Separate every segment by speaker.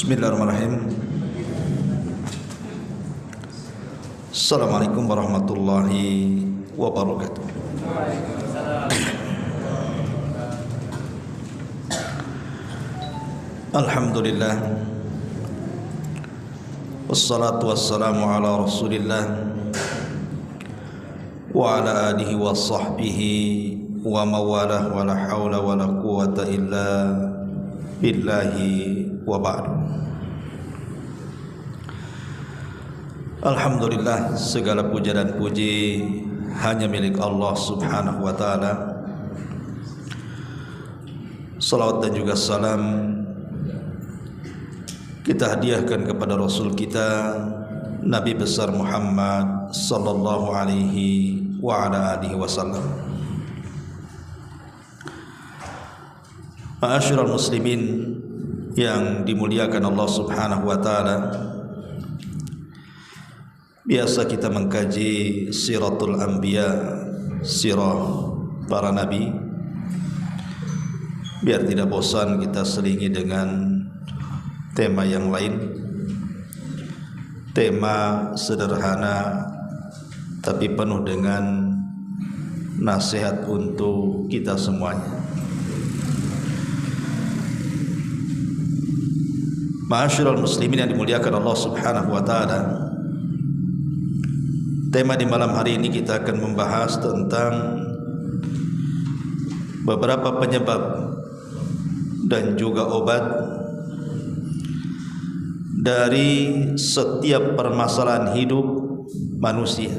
Speaker 1: Bismillahirrahmanirrahim. Assalamualaikum warahmatullahi wabarakatuh. Alhamdulillah, wassalatu wassalamu ala rasulillah wa ala alihi wa sahbihi wa mawalah wa la hawla wa la quwata illa billahi wa ba'du. Alhamdulillah, segala puja dan puji hanya milik Allah subhanahu wa ta'ala. Salawat dan juga salam kita hadiahkan kepada Rasul kita Nabi besar Muhammad sallallahu alaihi wa ala alihi wasallam. Ma'asyiral muslimin yang dimuliakan Allah subhanahu wa ta'ala, biasa kita mengkaji siratul anbiya, sirah para nabi. Biar tidak bosan, kita selingi dengan tema yang lain, tema sederhana tapi penuh dengan nasihat untuk kita semuanya. Ma'asyiral muslimin yang dimuliakan Allah subhanahu wa ta'ala, tema di malam hari ini kita akan membahas tentang beberapa penyebab dan juga obat dari setiap permasalahan hidup manusia.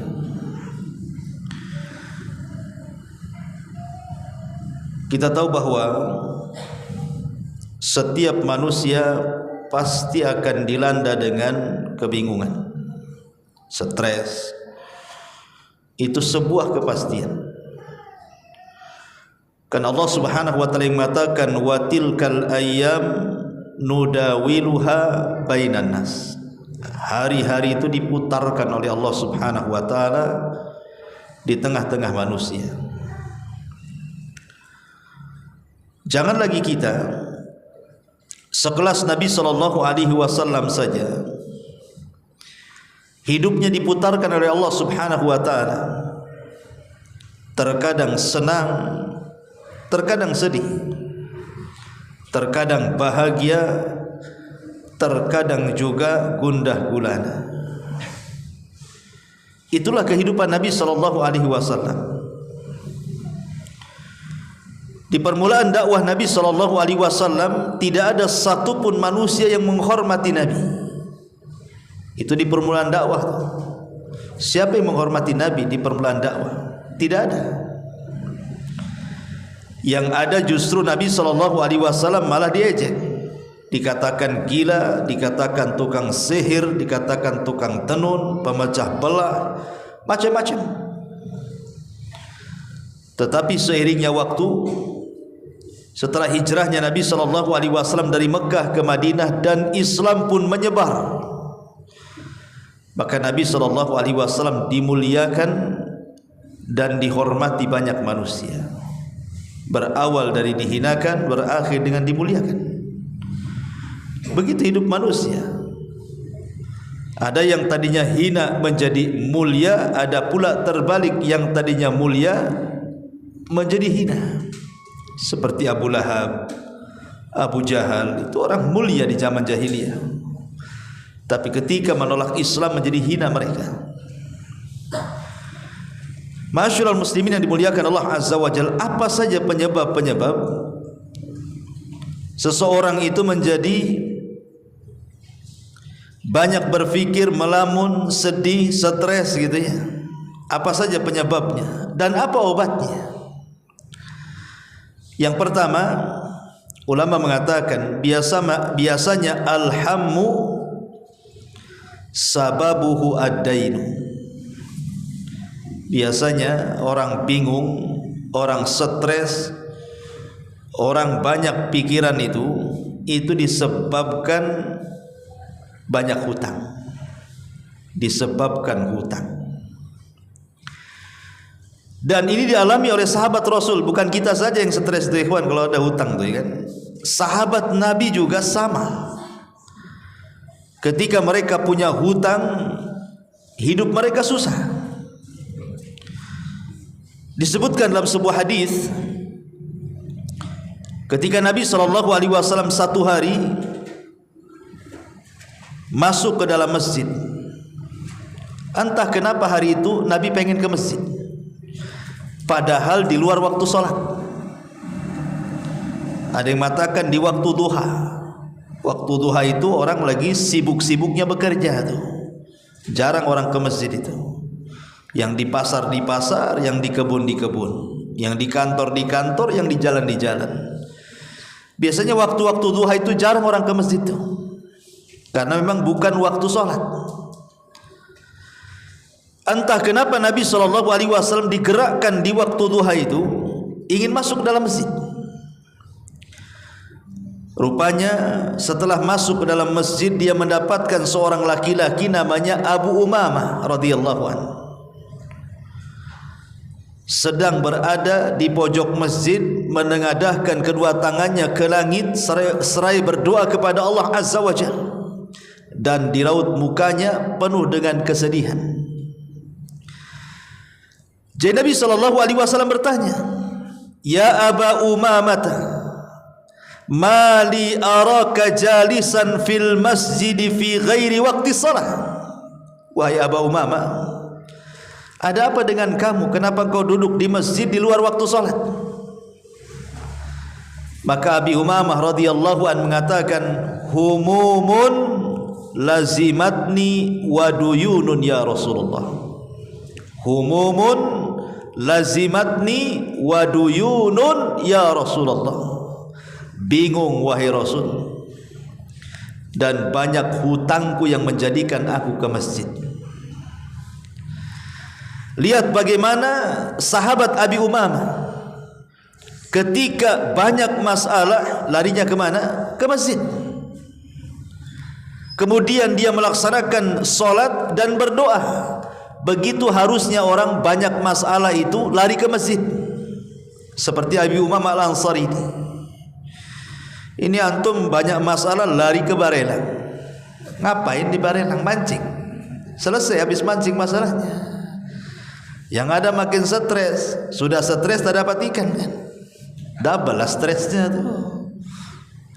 Speaker 1: Kita tahu bahwa setiap manusia pasti akan dilanda dengan kebingungan, stres. Itu sebuah kepastian. Kan Allah subhanahu wa ta'ala mengatakan wa tilkal ayyam nudawiluha bainan nas. Hari-hari itu diputarkan oleh Allah subhanahu wa ta'ala di tengah-tengah manusia. Jangan lagi kita sekelas Nabi sallallahu alaihi wasallam saja hidupnya diputarkan oleh Allah subhanahu wa ta'ala. Terkadang senang, terkadang sedih, terkadang bahagia, terkadang juga gundah gulana. Itulah kehidupan Nabi sallallahu alaihi wasallam. Di permulaan dakwah Nabi sallallahu alaihi wasallam tidak ada satupun manusia yang menghormati Nabi. Itu di permulaan dakwah. Siapa yang menghormati Nabi di permulaan dakwah? Tidak ada. Yang ada justru Nabi SAW malah diejek, dikatakan gila, dikatakan tukang sihir, dikatakan tukang tenun, pemecah belah, macam-macam. Tetapi seiringnya waktu, setelah hijrahnya Nabi SAW dari Mekah ke Madinah dan Islam pun menyebar, maka Nabi SAW dimuliakan dan dihormati banyak manusia. Berawal dari dihinakan, berakhir dengan dimuliakan. Begitu hidup manusia. Ada yang tadinya hina menjadi mulia, ada pula terbalik yang tadinya mulia menjadi hina. Seperti Abu Lahab, Abu Jahal, itu orang mulia di zaman jahiliyah. Tapi ketika menolak Islam menjadi hina mereka. Ma'asyiral muslimin yang dimuliakan Allah Azza wa Jalla, apa saja penyebab-penyebab seseorang itu menjadi banyak berfikir, melamun, sedih, stres gitu ya? Apa saja penyebabnya dan apa obatnya? Yang pertama, ulama mengatakan biasanya alhammu sababuhu ad-dainu. Biasanya orang bingung, orang stres, orang banyak pikiran itu disebabkan banyak hutang. Disebabkan hutang. Dan ini dialami oleh sahabat Rasul, bukan kita saja yang stres tuh ikhwan kalau ada hutang tuh kan. Sahabat Nabi juga sama. ketika mereka punya hutang, hidup mereka susah. Disebutkan dalam sebuah hadis, ketika Nabi SAW satu hari masuk ke dalam masjid. Entah kenapa hari itu Nabi pengen ke masjid, padahal di luar waktu sholat. Ada yang mengatakan di waktu duha. Waktu duha itu orang lagi sibuk-sibuknya bekerja tuh. Jarang orang ke masjid itu. Yang di pasar, yang di kebun, yang di kantor, yang di jalan. Biasanya waktu-waktu duha itu jarang orang ke masjid tuh, karena memang bukan waktu sholat. Entah kenapa Nabi SAW digerakkan di waktu duha itu ingin masuk dalam masjid. Rupanya setelah masuk ke dalam masjid, dia mendapatkan seorang laki-laki namanya Abu Umamah radhiyallahu anhu sedang berada di pojok masjid, menengadahkan kedua tangannya ke langit seraya berdoa kepada Allah Azza wa Jalla, dan di raut mukanya penuh dengan kesedihan. Jadi Nabi SAW bertanya, "Ya Aba Umamah, mali araka jalisan fil masjid fi ghairi waqti salah." Wahai Aba Umamah, ada apa dengan kamu? Kenapa kau duduk di masjid di luar waktu salat? Maka Abi Umamah radhiyallahu an mengatakan, "Humumun lazimatni wa duyunun ya Rasulullah." Humumun lazimatni wa duyunun ya Rasulullah. Bingung wahai Rasul, dan banyak hutangku yang menjadikan aku ke masjid. Lihat bagaimana sahabat Abi Umamah ketika banyak masalah larinya ke mana? Ke masjid. Kemudian dia melaksanakan solat dan berdoa. Begitu harusnya orang banyak masalah itu lari ke masjid, seperti Abi Umamah Al-Ansari ini. Ini antum banyak masalah lari ke Barelang. Ngapain di Barelang? Mancing. Selesai habis mancing masalahnya. Yang ada makin stres. Sudah stres tak dapat ikan kan, double lah stresnya tuh.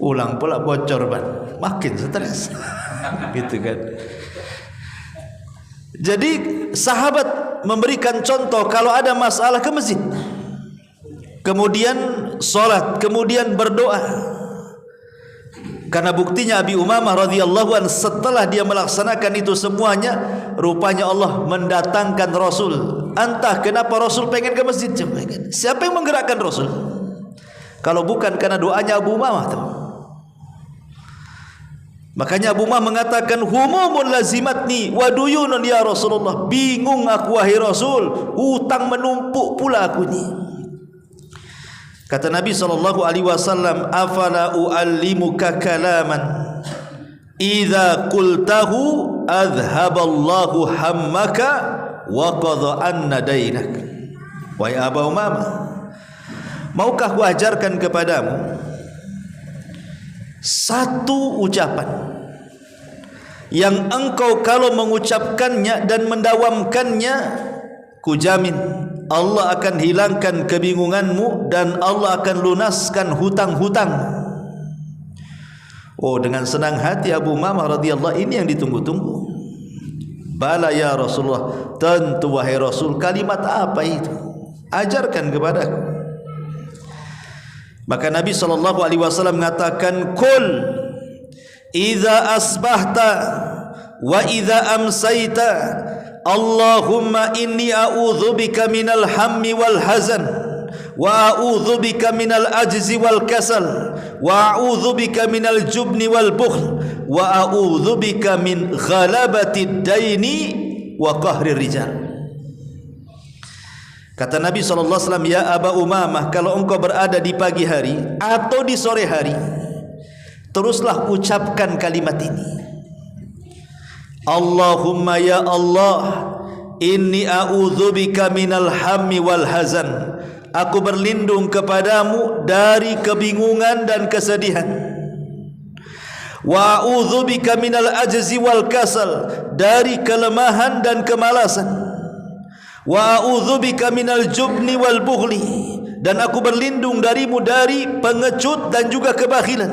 Speaker 1: Pulang pula bocor ban, makin stres. Gitu kan. Jadi sahabat memberikan contoh kalau ada masalah ke masjid, kemudian sholat, kemudian berdoa. Karena buktinya Abi Umamah radhiyallahu anhu setelah dia melaksanakan itu semuanya, rupanya Allah mendatangkan Rasul. Entah kenapa Rasul pengen ke masjid. Siapa yang menggerakkan Rasul? Kalau bukan karena doanya Abu Umamah tuh. Makanya Abu Umamah mengatakan, "Humumun lazimatni wa duyunun ya Rasulullah." Bingung aku wahai Rasul, hutang menumpuk pula aku ni. Kata Nabi SAW, "Afala uallimuka kalaman idza qultahu adhhaballahu hammaka wa qadha anna dainak." Wahai Abu Umamah, maukah ku ajarkan kepadamu satu ucapan yang engkau kalau mengucapkannya dan mendawamkannya, ku jamin Allah akan hilangkan kebingunganmu dan Allah akan lunaskan hutang-hutang. Oh, dengan senang hati Abu Umamah radhiyallahu ini yang ditunggu-tunggu. Bala ya Rasulullah, tentu wahai Rasul, kalimat apa itu? Ajarkan kepadaku. Maka Nabi SAW mengatakan, "Qul idza asbahta wa idza amsayta Allahumma inni a'udzubika minal hammi wal hazan wa a'udzubika minal ajzi wal kasal wa a'udzubika minal jubni wal bukhl wa a'udzubika min ghalabatid daini wa qahrir rijal." Kata Nabi SAW, "Ya Aba Umamah, kalau engkau berada di pagi hari atau di sore hari, teruslah ucapkan kalimat ini. Allahumma ya Allah, inni a'udzubika minal hammi wal hazan." Aku berlindung kepadamu dari kebingungan dan kesedihan. Wa a'udzubika minal ajzi wal kasal, dari kelemahan dan kemalasan. Wa a'udzubika minal jubni wal bukhli, dan aku berlindung darimu dari pengecut dan juga kebakhilan.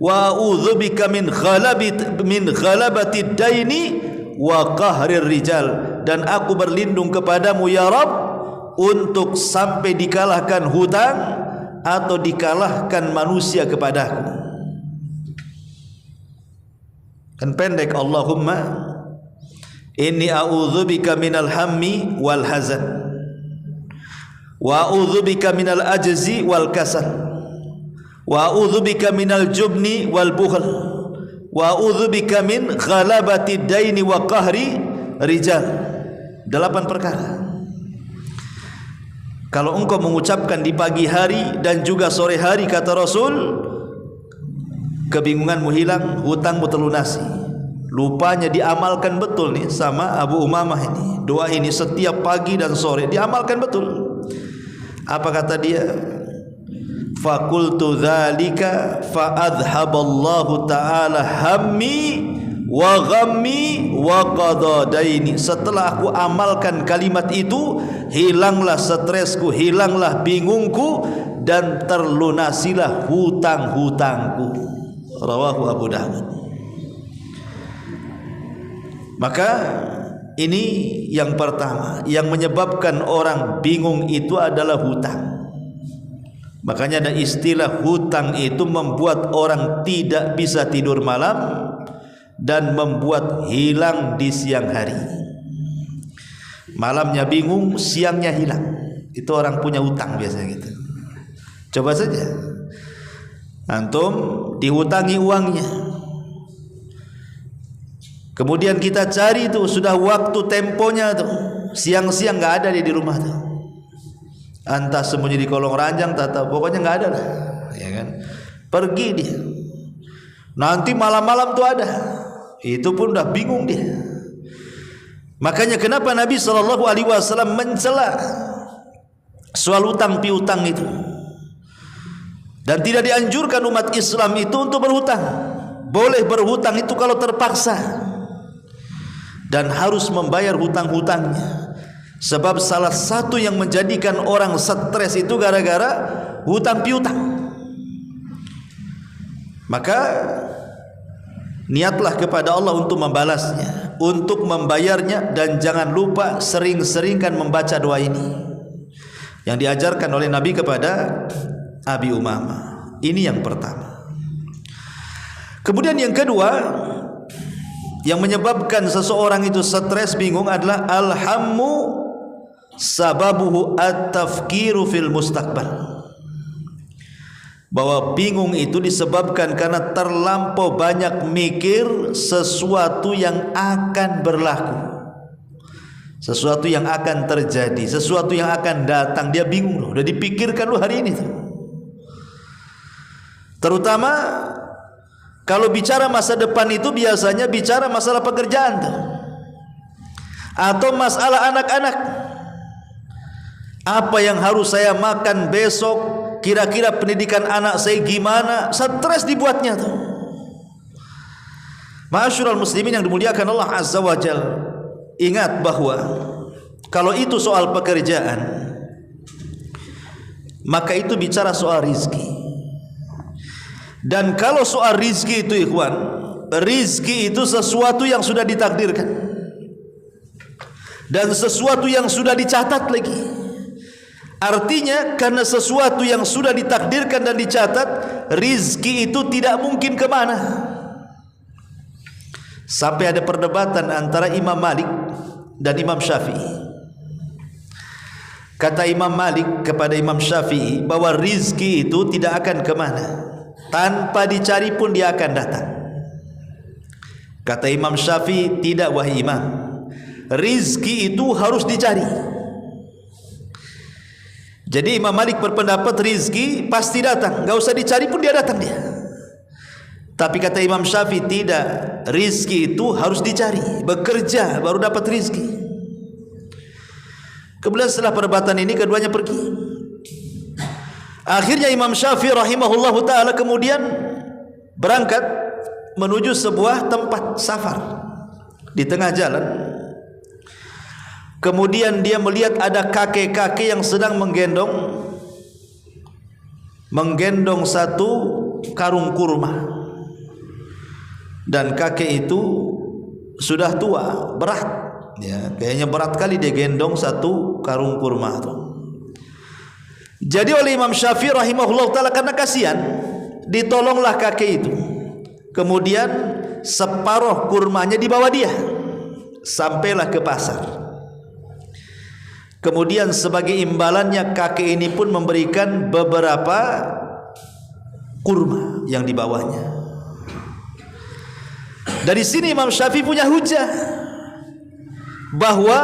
Speaker 1: Wa a'udzubika min ghalabati daini wa qahrir rijal, dan aku berlindung kepadamu ya Rabb untuk sampai dikalahkan hutang atau dikalahkan manusia kepadaku. Kan pendek, Allahumma inni a'udzubika minal hammi wal hazan wa a'udzubika minal ajzi wal kasal wa a'udzubika minal jubni wal bukhl wa a'udzubika min ghalabati daini wa qahri rijal. 8 perkara. Kalau engkau mengucapkan di pagi hari dan juga sore hari, kata Rasul, kebingunganmu hilang, hutangmu terlunasi. Lupanya diamalkan betul nih sama Abu Umamah ini. Doa ini setiap pagi dan sore diamalkan betul. Apa kata dia? Fakultu dzalika fa adhaballahu ta'ala hammi wa ghammi wa qada daini. Setelah aku amalkan kalimat itu, hilanglah stresku, hilanglah bingungku, dan terlunasilah hutang-hutangku. Rawahu Abu Dawud. Maka ini yang pertama yang menyebabkan orang bingung itu adalah hutang. Makanya ada istilah hutang itu membuat orang tidak bisa tidur malam dan membuat hilang di siang hari. Malamnya bingung, siangnya hilang. Itu orang punya hutang biasanya gitu. Coba saja antum dihutangi uangnya, kemudian kita cari itu sudah waktu temponya tuh, siang-siang nggak ada di rumah tuh, entah sembunyi di kolong ranjang, pokoknya nggak ada lah, ya kan? Pergi dia, nanti malam-malam tuh ada, itu pun udah bingung dia. Makanya kenapa Nabi SAW mencela soal utang piutang itu. Dan tidak dianjurkan umat Islam itu untuk berhutang. Boleh berhutang itu kalau terpaksa, dan harus membayar hutang-hutangnya. Sebab salah satu yang menjadikan orang stres itu gara-gara hutang piutang. Maka niatlah kepada Allah untuk membalasnya, untuk membayarnya, dan jangan lupa sering-seringkan membaca doa ini yang diajarkan oleh Nabi kepada Abi Umamah. Ini yang pertama. Kemudian yang kedua yang menyebabkan seseorang itu stres bingung adalah alhammu sababuhu at-tafkiru fil mustaqbal. Bahwa bingung itu disebabkan karena terlampau banyak mikir sesuatu yang akan berlaku, sesuatu yang akan terjadi, sesuatu yang akan datang. Dia bingung loh, udah dipikirkan loh hari ini tuh. Terutama kalau bicara masa depan itu biasanya bicara masalah pekerjaan tuh, atau masalah anak-anak. Apa yang harus saya makan besok? Kira-kira pendidikan anak saya gimana? Stres dibuatnya tuh. Ma'asyiral muslimin yang dimuliakan Allah Azza wa Jalla, ingat bahwa kalau itu soal pekerjaan, maka itu bicara soal rizki. Dan kalau soal rizki itu ikhwan, rizki itu sesuatu yang sudah ditakdirkan dan sesuatu yang sudah dicatat lagi. Artinya karena sesuatu yang sudah ditakdirkan dan dicatat, rizki itu tidak mungkin kemana. Sampai ada perdebatan antara Imam Malik dan Imam Syafi'i. Kata Imam Malik kepada Imam Syafi'i bahwa rizki itu tidak akan kemana, tanpa dicari pun dia akan datang. Kata Imam Syafi'i, tidak wahai Imam, rizki itu harus dicari. Jadi Imam Malik berpendapat rizki pasti datang, gak usah dicari pun dia datang dia. Tapi kata Imam Syafi'i tidak, rizki itu harus dicari, bekerja baru dapat rizki. Kemudian setelah perdebatan ini keduanya pergi. Akhirnya Imam Syafi'i rahimahullahu ta'ala kemudian berangkat menuju sebuah tempat safar. Di tengah jalan, kemudian dia melihat ada kakek-kakek yang sedang menggendong satu karung kurma. Dan kakek itu sudah tua, berat, ya, kayaknya berat kali dia gendong satu karung kurma itu. Jadi oleh Imam Syafi'i rahimahullah ta'ala, karena kasihan, ditolonglah kakek itu. Kemudian separuh kurmanya dibawa dia, sampailah ke pasar. Kemudian sebagai imbalannya kakek ini pun memberikan beberapa kurma yang dibawanya. Dari sini Imam Syafi'i punya hujah bahwa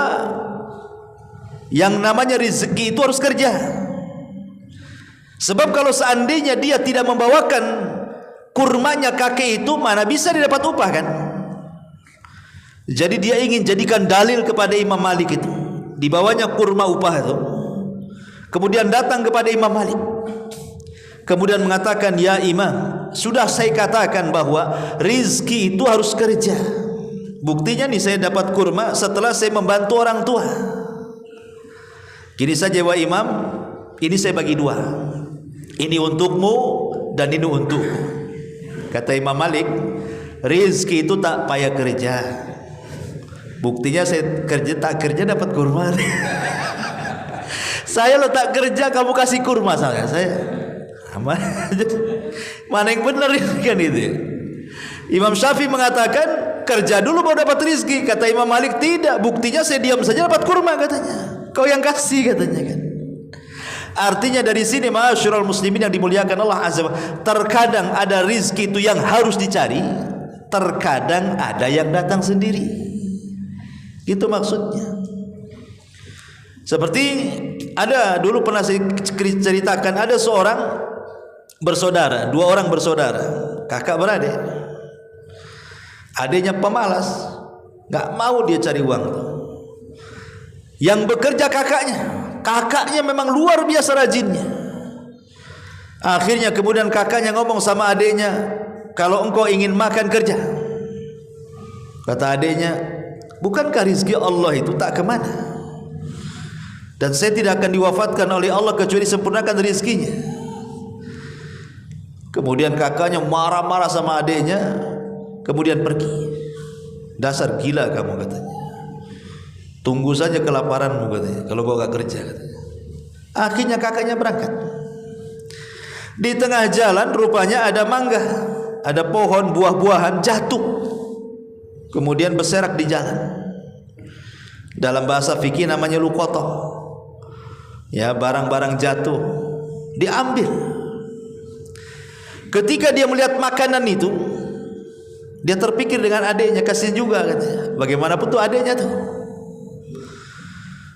Speaker 1: yang namanya rezeki itu harus kerja. Sebab kalau seandainya dia tidak membawakan kurmanya kakek itu, mana bisa dia dapat upah kan? Jadi dia ingin jadikan dalil kepada Imam Malik itu, dibawanya kurma upah itu. Kemudian datang kepada Imam Malik, kemudian mengatakan, ya Imam, sudah saya katakan bahwa rizki itu harus kerja. Buktinya nih saya dapat kurma setelah saya membantu orang tua. Gini saja wahai Imam, ini saya bagi dua, ini untukmu dan ini untukku. Kata Imam Malik, rizki itu tak payah kerja. Buktinya saya tak kerja dapat kurma. Saya lo tak kerja kamu kasih kurma saya. Mana yang benar kan itu? Imam Syafi'i mengatakan kerja dulu baru dapat rizki. Kata Imam Malik tidak, buktinya saya diam saja dapat kurma katanya. Kau yang kasih katanya kan. Artinya dari sini ma'asyiral muslimin yang dimuliakan Allah Azza wa Jalla, terkadang ada rizki itu yang harus dicari, terkadang ada yang datang sendiri. Itu maksudnya. Seperti ada dulu pernah saya ceritakan, ada seorang bersaudara, dua orang bersaudara, kakak beradik. Adiknya pemalas, nggak mau dia cari uang. Yang bekerja kakaknya memang luar biasa rajinnya. Akhirnya kemudian kakaknya ngomong sama adiknya, kalau engkau ingin makan kerja. Kata adiknya, bukankah rizki Allah itu tak kemana? Dan saya tidak akan diwafatkan oleh Allah kecuali sempurnakan rizkinya. Kemudian kakaknya marah-marah sama adiknya, kemudian pergi. Dasar gila kamu katanya. Tunggu saja kelaparanmu katanya, kalau kau gak kerja katanya. Akhirnya kakaknya berangkat. Di tengah jalan rupanya ada mangga, ada pohon buah-buahan jatuh, kemudian berserak di jalan. Dalam bahasa fikih namanya luqatah. Ya, barang-barang jatuh diambil. Ketika dia melihat makanan itu, dia terpikir dengan adiknya, kasihan juga katanya. Bagaimanapun tuh adiknya tuh.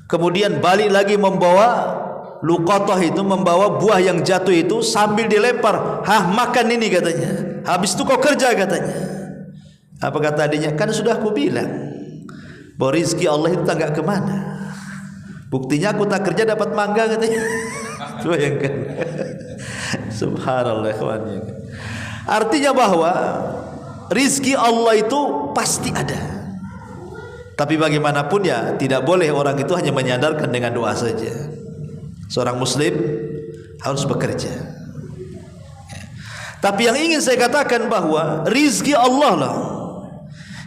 Speaker 1: Kemudian balik lagi membawa luqatah itu, membawa buah yang jatuh itu sambil dilempar. Hah, makan ini katanya. Habis itu kau kerja katanya. Apa kata adiknya? Kan sudah aku bilang bahwa rizki Allah itu tak kemana. Buktinya aku tak kerja dapat mangga katanya. Bayangkan. Subhanallah. Artinya bahwa rizki Allah itu pasti ada. Tapi bagaimanapun ya tidak boleh orang itu hanya menyandarkan dengan doa saja. Seorang muslim harus bekerja. Tapi yang ingin saya katakan bahwa rizki Allah lah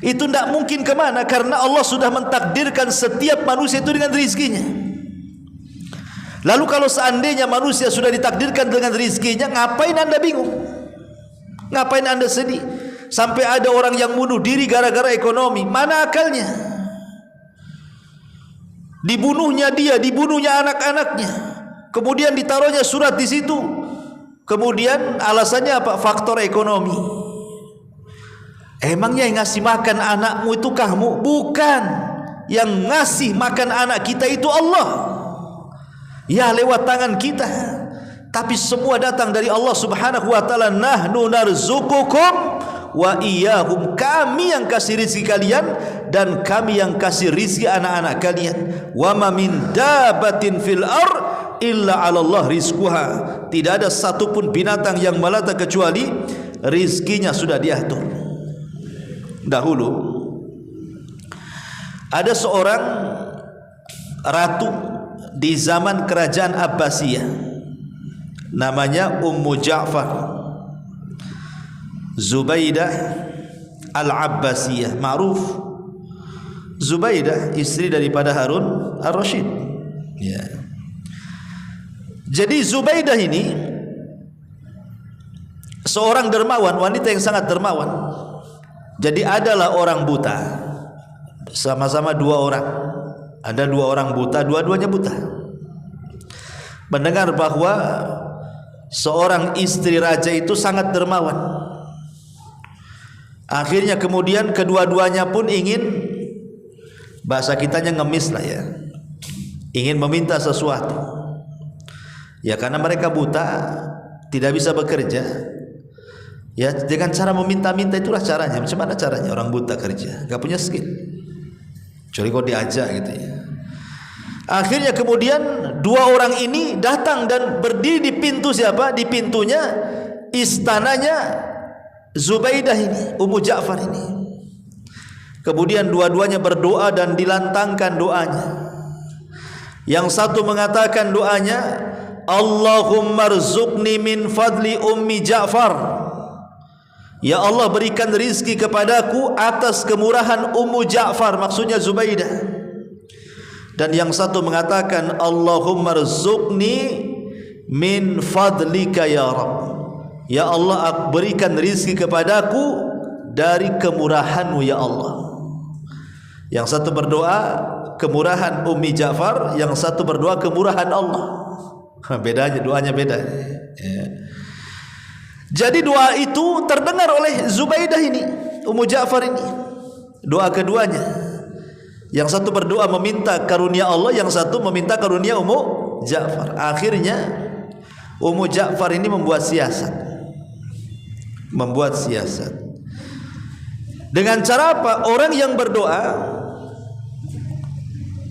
Speaker 1: itu tidak mungkin kemana, karena Allah sudah mentakdirkan setiap manusia itu dengan rizkinya. Lalu kalau seandainya manusia sudah ditakdirkan dengan rizkinya, ngapain anda bingung? Ngapain anda sedih? Sampai ada orang yang bunuh diri gara-gara ekonomi. Mana akalnya? Dibunuhnya dia, dibunuhnya anak-anaknya, kemudian ditaruhnya surat di situ. Kemudian alasannya apa? Faktor ekonomi. Emangnya yang ngasih makan anakmu itu kamu? Bukan. Yang ngasih makan anak kita itu Allah. Ya, lewat tangan kita. Tapi semua datang dari Allah Subhanahu wa taala. Nahnu narzuqukum wa iyyahum, kami yang kasih rizki kalian dan kami yang kasih rizki anak-anak kalian. Wa ma min dabatin fil ard illa 'ala Allah rizquha, tidak ada satupun binatang yang melata kecuali rizkinya sudah diatur. dahulu ada seorang ratu di zaman kerajaan Abbasiyah, namanya Ummu Ja'far Zubaidah Al-Abbasiyah, ma'ruf. Zubaidah istri daripada Harun Ar-Rasyid, ya. Jadi Zubaidah ini seorang dermawan, wanita yang sangat dermawan. Jadi adalah orang buta, sama-sama dua orang. Ada dua orang buta, dua-duanya buta. Mendengar bahwa seorang istri raja itu sangat dermawan. Akhirnya kemudian kedua-duanya pun ingin, bahasa kitanya ngemis lah ya, ingin meminta sesuatu. Ya karena mereka buta, tidak bisa bekerja. Ya dengan cara meminta-minta itulah caranya. Macam mana caranya orang buta kerja? Gak punya skill. Kecuali kau diajak gitu ya. Akhirnya kemudian dua orang ini datang dan berdiri di pintu siapa? Di pintunya istananya Zubaidah ini, Ummu Ja'far ini. Kemudian dua-duanya berdoa dan dilantangkan doanya. Yang satu mengatakan doanya, Allahumma rzuqni min fadli Ummi Ja'far. Ya Allah, berikan rizki kepadaku atas kemurahan Ummu Ja'far, maksudnya Zubaidah. Dan yang satu mengatakan, Allahumma rzuqni min fadlika ya Rabb. Ya Allah, berikan rizki kepadaku dari kemurahanmu ya Allah. Yang satu berdoa kemurahan Ummi Ja'far, yang satu berdoa kemurahan Allah. Bedanya, doanya beda ya. Jadi doa itu terdengar oleh Zubaidah ini, Ummu Ja'far ini. Doa keduanya. Yang satu berdoa meminta karunia Allah, yang satu meminta karunia Ummu Ja'far. Akhirnya Ummu Ja'far ini membuat siasat. Dengan cara apa? Orang yang berdoa,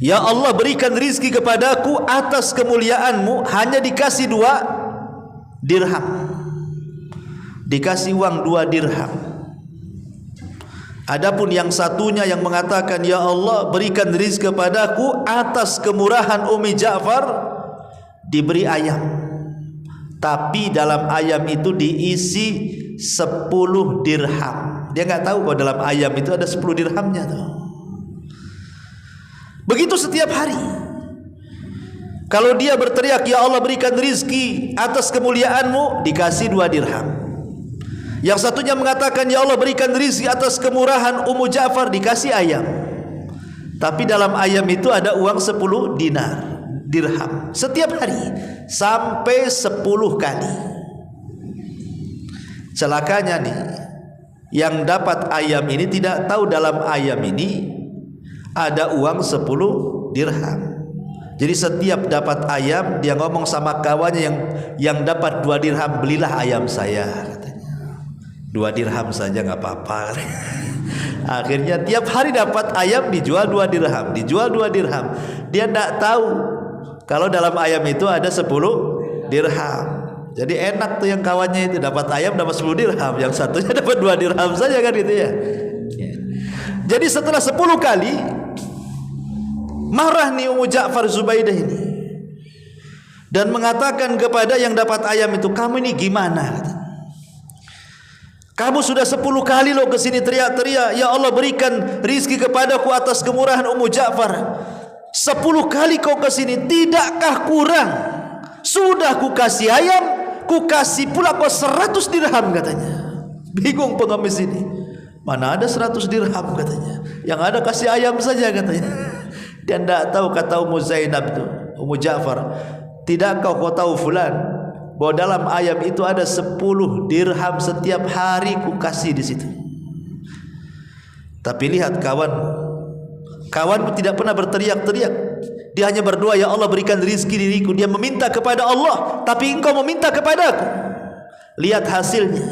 Speaker 1: ya Allah berikan rizki kepadaku atas kemuliaanmu, hanya dikasih 2 dirham. Dikasih uang 2 dirham. Adapun yang satunya yang mengatakan, ya Allah berikan rizki kepadaku atas kemurahan Ummi Ja'far, diberi ayam. Tapi dalam ayam itu diisi 10 dirham. Dia nggak tahu bahwa dalam ayam itu ada 10 dirhamnya tuh. Begitu setiap hari. Kalau dia berteriak, ya Allah berikan rizki atas kemuliaanmu, dikasih 2 dirham. Yang satunya mengatakan, ya Allah berikan rizki atas kemurahan Ummu Ja'far, dikasih ayam. Tapi dalam ayam itu ada uang 10 dirham setiap hari, sampai 10 kali. Celakanya nih, yang dapat ayam ini tidak tahu dalam ayam ini ada uang 10 dirham. Jadi setiap dapat ayam, dia ngomong sama kawannya yang dapat 2 dirham, belilah ayam saya, katanya. 2 dirham saja nggak apa-apa. Akhirnya tiap hari dapat ayam, dijual 2 dirham, dijual 2 dirham. Dia tidak tahu kalau dalam ayam itu ada 10 dirham. Jadi enak tuh yang kawannya itu, dapat ayam dapat 10 dirham, yang satunya dapat 2 dirham saja kan gitu ya. Jadi setelah 10 kali marah nih Ummu Ja'far Zubaidah ini, dan mengatakan kepada yang dapat ayam itu, kamu ini gimana? Kamu sudah 10 kali loh kesini teriak-teriak, ya Allah berikan rizki kepadaku atas kemurahan Ummu Ja'far. 10 kali kau kesini, tidakkah kurang? Sudah ku kasih ayam, ku kasih pula kau 100 dirham katanya. Bingung pengemis ini, mana ada 100 dirham katanya, yang ada kasih ayam saja katanya. Dia tidak tahu, kata Ummu Zainab itu, Ummu Ja'far, tidakkah kau tahu fulan, bahwa dalam ayam itu ada 10 dirham setiap hari ku kasih di situ. Tapi lihat kawan tidak pernah berteriak-teriak. Dia hanya berdoa, ya Allah berikan rizki diriku. Dia meminta kepada Allah, tapi engkau meminta kepada aku. Lihat hasilnya.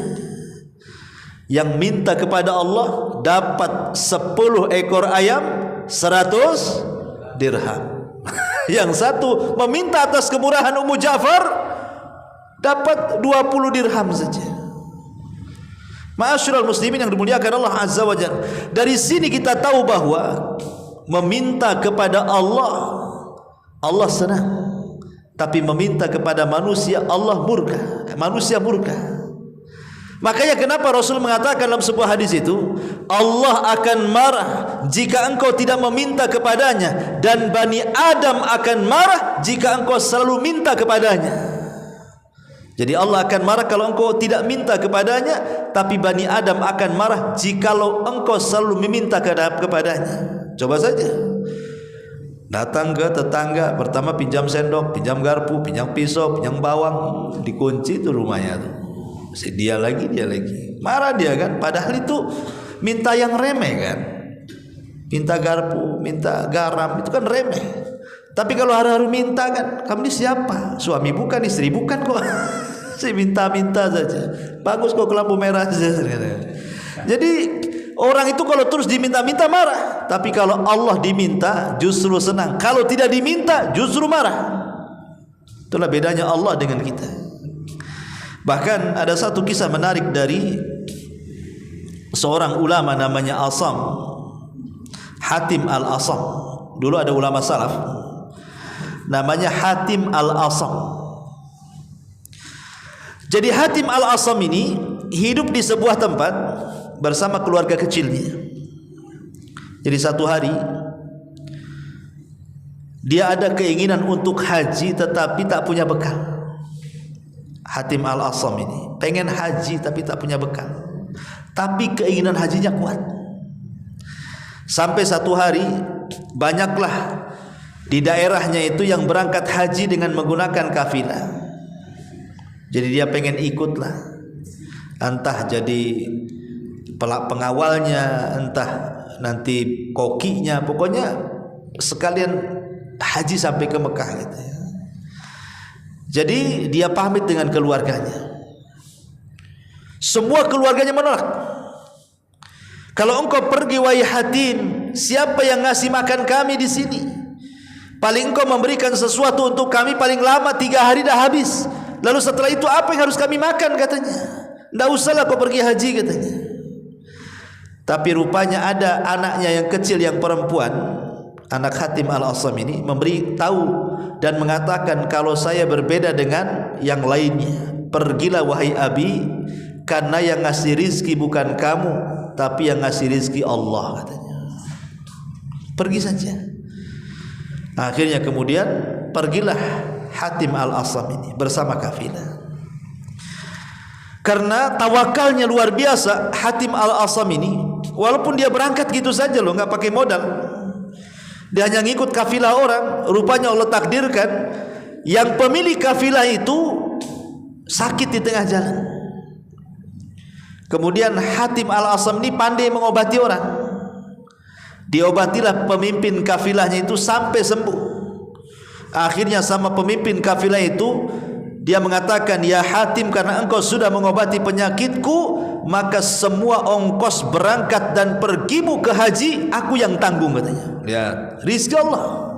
Speaker 1: Yang minta kepada Allah dapat 10 ekor ayam, 100 dirham. Yang satu meminta atas kemurahan Ummu Ja'far, dapat 20 dirham saja. Ma'asyiral muslimin yang dimuliakan Allah Azza wa Jalla, dari sini kita tahu bahwa meminta kepada Allah, Allah senang. Tapi meminta kepada manusia, Allah murka. Manusia murka. Makanya kenapa Rasul mengatakan dalam sebuah hadis itu, Allah akan marah jika engkau tidak meminta kepadanya, dan Bani Adam akan marah jika engkau selalu minta kepadanya. Jadi Allah akan marah kalau engkau tidak minta kepadanya, tapi Bani Adam akan marah jikalau engkau selalu meminta kepadanya. Coba saja, datang ke tetangga, pertama pinjam sendok, pinjam garpu, pinjam pisau, pinjam bawang, dikunci itu rumahnya tuh. Dia lagi, marah dia kan. Padahal itu minta yang remeh kan, minta garpu, minta garam, itu kan remeh. Tapi kalau hari-hari minta kan, kamu ini siapa? Suami bukan, istri bukan kok. Saya minta-minta saja. Bagus kok lampu merah saja. Jadi orang itu kalau terus diminta-minta marah. Tapi kalau Allah diminta justru senang. Kalau tidak diminta justru marah. Itulah bedanya Allah dengan kita. Bahkan ada satu kisah menarik dari seorang ulama namanya Asam, Hatim Al-Asam. Dulu ada ulama salaf namanya Hatim Al-Asam. Jadi Hatim Al-Asam ini hidup di sebuah tempat bersama keluarga kecilnya. Jadi satu hari dia ada keinginan untuk haji tetapi tak punya bekal. Hatim Al-Asam ini pengen haji tapi tak punya bekal. Tapi keinginan hajinya kuat. Sampai satu hari banyaklah di daerahnya itu yang berangkat haji dengan menggunakan kafilah. Jadi dia pengen ikutlah, entah jadi pengawalnya, entah nanti kokinya, pokoknya sekalian haji sampai ke Mekah gitu ya. Jadi dia pamit dengan keluarganya. Semua keluarganya menolak. Kalau engkau pergi wahai Hatim, siapa yang ngasih makan kami di sini? Paling engkau memberikan sesuatu untuk kami paling lama 3 hari dah habis. Lalu setelah itu apa yang harus kami makan katanya? Tidak usahlah kau pergi haji katanya. Tapi rupanya ada anaknya yang kecil yang perempuan, anak Hatim Al-Asam ini memberi tahu dan mengatakan, kalau saya berbeda dengan yang lainnya. Pergilah wahai Abi, karena yang ngasih rizki bukan kamu, tapi yang ngasih rizki Allah katanya. Pergi saja. Akhirnya kemudian pergilah Hatim Al-Asam ini bersama kafilah. Karena tawakalnya luar biasa, Hatim Al-Asam ini walaupun dia berangkat gitu saja loh, nggak pakai modal, dia hanya ngikut kafilah orang. Rupanya Allah takdirkan yang pemilik kafilah itu sakit di tengah jalan. Kemudian Hatim Al-Asam ini pandai mengobati orang. Diobatilah pemimpin kafilahnya itu sampai sembuh. Akhirnya sama pemimpin kafilah itu dia mengatakan, ya Hatim, karena engkau sudah mengobati penyakitku, maka semua ongkos berangkat dan pergimu ke haji aku yang tanggung katanya. Lihat, rizki Allah.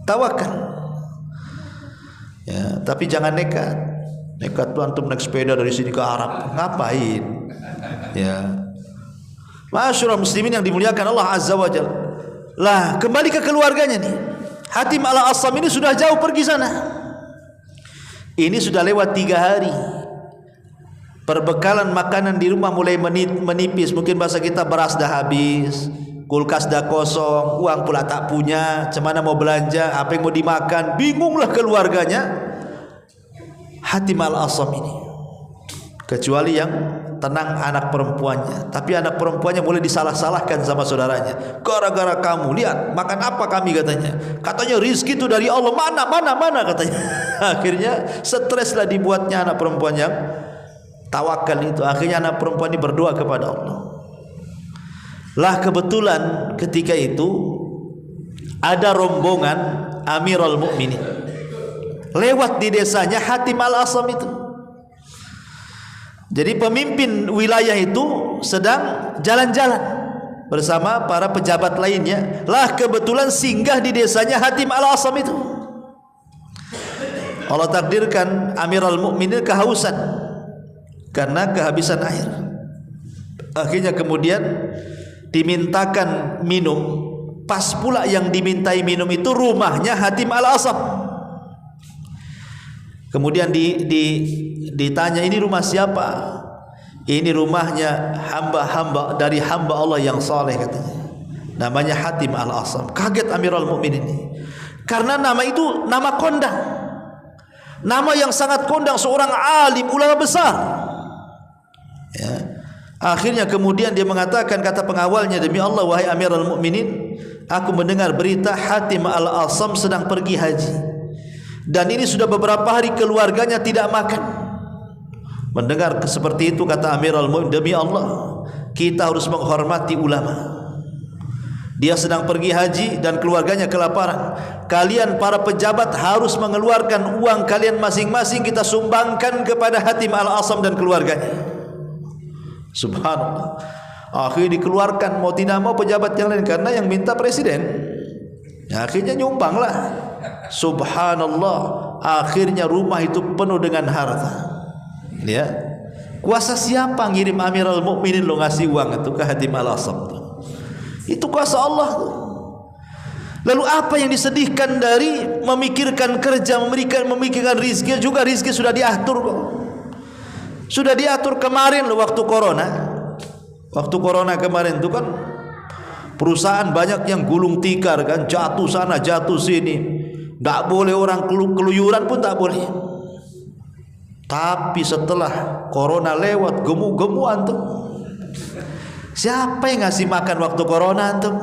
Speaker 1: Tawakal. Ya, tapi jangan nekat. Nekat tuh antum naik sepeda dari sini ke Arab. Ngapain? Ya. Ma'asyiral muslimin yang dimuliakan Allah Azza wa Jalla. Lah, kembali ke keluarganya nih. Hatim Al-Asam ini sudah jauh pergi sana. Ini sudah lewat 3 hari. Perbekalan makanan di rumah mulai menipis. Mungkin bahasa kita beras dah habis, kulkas dah kosong, uang pula tak punya. Cemana mau belanja, apa yang mau dimakan? Bingunglah keluarganya Hatim Al-Asam ini. Kecuali yang tenang anak perempuannya. Tapi anak perempuannya mulai disalah-salahkan sama saudaranya. Gara-gara kamu, lihat makan apa kami katanya. Katanya rizki itu dari Allah. Mana katanya. Akhirnya streslah dibuatnya anak perempuan yang tawakal itu. Akhirnya anak perempuan ini berdoa kepada Allah. Lah kebetulan ketika itu ada rombongan Amirul Mukminin lewat di desanya Hatim Al-Asam itu. Jadi pemimpin wilayah itu sedang jalan-jalan bersama para pejabat lainnya. Lah kebetulan singgah di desanya Hatim Al-Asam itu. Allah takdirkan Amirul Mukminin kehausan karena kehabisan air. Akhirnya kemudian dimintakan minum. Pas pula yang dimintai minum itu rumahnya Hatim Al-Asam. Kemudian ditanya, ini rumah siapa? Ini rumahnya hamba-hamba dari hamba Allah yang saleh, katanya. Namanya Hatim Al-Asam. Kaget Amirul Mukminin ini. Karena nama itu nama kondang. Nama yang sangat kondang, seorang alim ulama besar. Ya. Akhirnya kemudian dia mengatakan, kata pengawalnya, demi Allah wahai Amirul Mukminin, aku mendengar berita Hatim Al-Asam sedang pergi haji. Dan ini sudah beberapa hari keluarganya tidak makan. Mendengar seperti itu kata Amirul Mukminin, demi Allah kita harus menghormati ulama. Dia sedang pergi haji dan keluarganya kelaparan. Kalian para pejabat harus mengeluarkan uang kalian masing-masing, kita sumbangkan kepada Hatim Al-Asam dan keluarganya. Subhanallah. Akhirnya dikeluarkan, mau tidak mau pejabat yang lain, karena yang minta presiden. Ya, akhirnya nyumbanglah. Subhanallah. Akhirnya rumah itu penuh dengan harta. Ya. Kuasa siapa ngirim Amirul Mukminin lo ngasih uang itu ke Hatim Al-Asam? Itu kuasa Allah. Lalu apa yang disedihkan dari memikirkan kerja, memikirkan rizki? Juga rizki sudah diatur kok. Sudah diatur kemarin loh waktu corona. Waktu corona kemarin itu kan perusahaan banyak yang gulung tikar kan, jatuh sana jatuh sini. Tidak boleh orang keluyuran pun tak boleh. Tapi setelah corona lewat, gemu-gemu antum. Siapa yang ngasih makan waktu corona antum?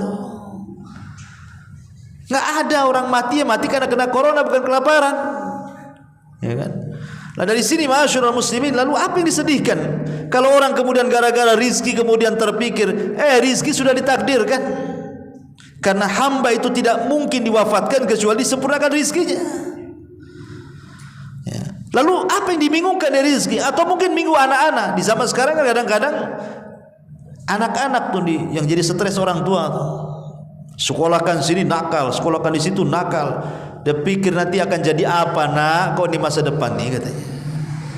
Speaker 1: Nggak ada. Orang mati ya mati karena kena corona, bukan kelaparan. Ya kan? Nah dari sini ma'asyiral muslimin, lalu apa yang disedihkan? Kalau orang kemudian gara-gara rizki kemudian terpikir, rizki sudah ditakdirkan. Karena hamba itu tidak mungkin diwafatkan kecuali disempurnakan rizkinya. Ya. Lalu apa yang dibingungkan dari rizki? Atau mungkin bingung anak-anak. Di zaman sekarang kadang-kadang anak-anak tuh yang jadi stres orang tua tuh. Sekolahkan sini nakal, sekolahkan di situ nakal. Dia pikir nanti akan jadi apa nak kok di masa depan nih, katanya.